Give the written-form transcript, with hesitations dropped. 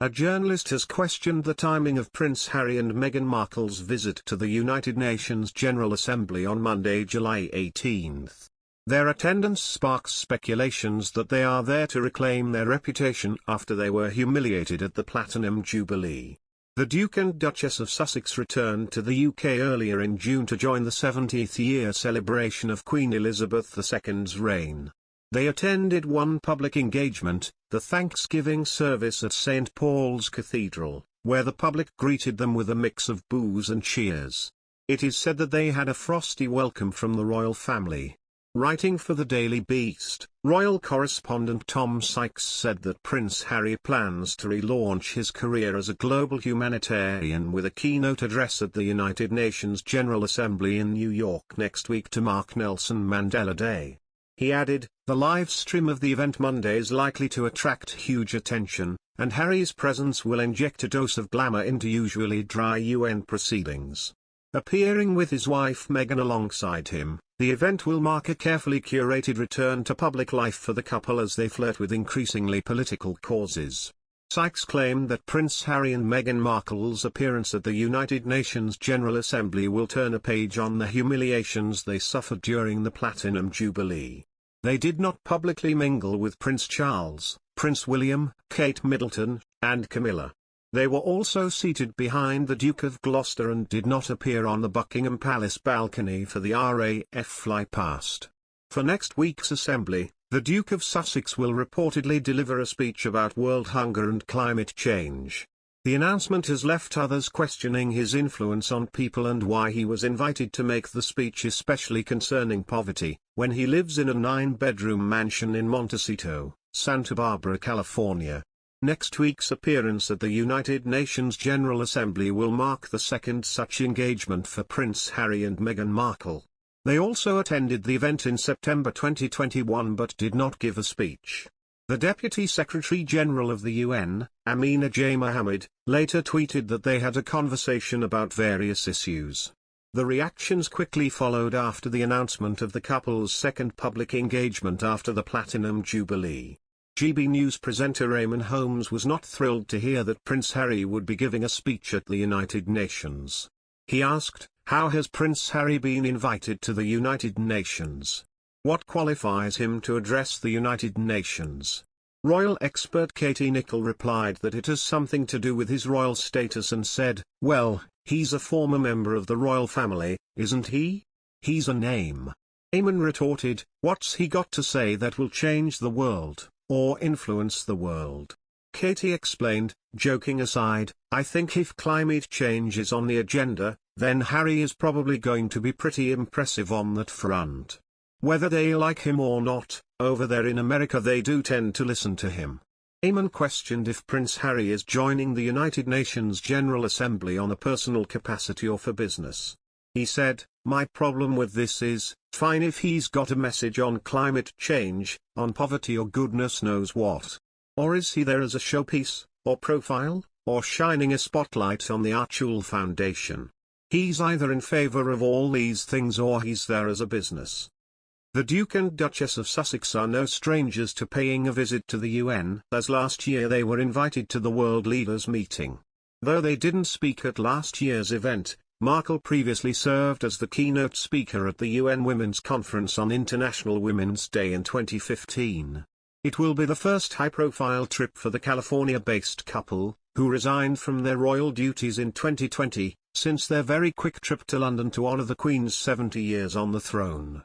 A journalist has questioned the timing of Prince Harry and Meghan Markle's visit to the United Nations General Assembly on Monday, July 18. Their attendance sparks speculations that they are there to reclaim their reputation after they were humiliated at the Platinum Jubilee. The Duke and Duchess of Sussex returned to the UK earlier in June to join the 70th year celebration of Queen Elizabeth II's reign. They attended one public engagement, the Thanksgiving service at St. Paul's Cathedral, where the public greeted them with a mix of boos and cheers. It is said that they had a frosty welcome from the royal family. Writing for the Daily Beast, royal correspondent Tom Sykes said that Prince Harry plans to relaunch his career as a global humanitarian with a keynote address at the United Nations General Assembly in New York next week to mark Nelson Mandela Day. He added, "The live stream of the event Monday is likely to attract huge attention, and Harry's presence will inject a dose of glamour into usually dry UN proceedings." Appearing with his wife Meghan alongside him, the event will mark a carefully curated return to public life for the couple as they flirt with increasingly political causes. Sykes claimed that Prince Harry and Meghan Markle's appearance at the United Nations General Assembly will turn a page on the humiliations they suffered during the Platinum Jubilee. They did not publicly mingle with Prince Charles, Prince William, Kate Middleton, and Camilla. They were also seated behind the Duke of Gloucester and did not appear on the Buckingham Palace balcony for the RAF flypast. For next week's assembly, the Duke of Sussex will reportedly deliver a speech about world hunger and climate change. The announcement has left others questioning his influence on people and why he was invited to make the speech, especially concerning poverty, when he lives in a 9-bedroom mansion in Montecito, Santa Barbara, California. Next week's appearance at the United Nations General Assembly will mark the second such engagement for Prince Harry and Meghan Markle. They also attended the event in September 2021 but did not give a speech. The Deputy Secretary-General of the UN, Amina J. Mohammed, later tweeted that they had a conversation about various issues. The reactions quickly followed after the announcement of the couple's second public engagement after the Platinum Jubilee. GB News presenter Raymond Holmes was not thrilled to hear that Prince Harry would be giving a speech at the United Nations. He asked, "How has Prince Harry been invited to the United Nations? What qualifies him to address the United Nations?" Royal expert Katie Nicholl replied that it has something to do with his royal status and said, "Well, he's a former member of the royal family, isn't he? He's a name." Eamon retorted, "What's he got to say that will change the world, or influence the world?" Katie explained, "Joking aside, I think if climate change is on the agenda, then Harry is probably going to be pretty impressive on that front. Whether they like him or not, over there in America they do tend to listen to him." Eamon questioned if Prince Harry is joining the United Nations General Assembly on a personal capacity or for business. He said, "My problem with this is, fine if he's got a message on climate change, on poverty or goodness knows what. Or is he there as a showpiece, or profile, or shining a spotlight on the Archie Foundation? He's either in favor of all these things or he's there as a business." The Duke and Duchess of Sussex are no strangers to paying a visit to the UN, as last year they were invited to the World Leaders Meeting. Though they didn't speak at last year's event, Markle previously served as the keynote speaker at the UN Women's Conference on International Women's Day in 2015. It will be the first high-profile trip for the California-based couple, who resigned from their royal duties in 2020, since their very quick trip to London to honor the Queen's 70 years on the throne.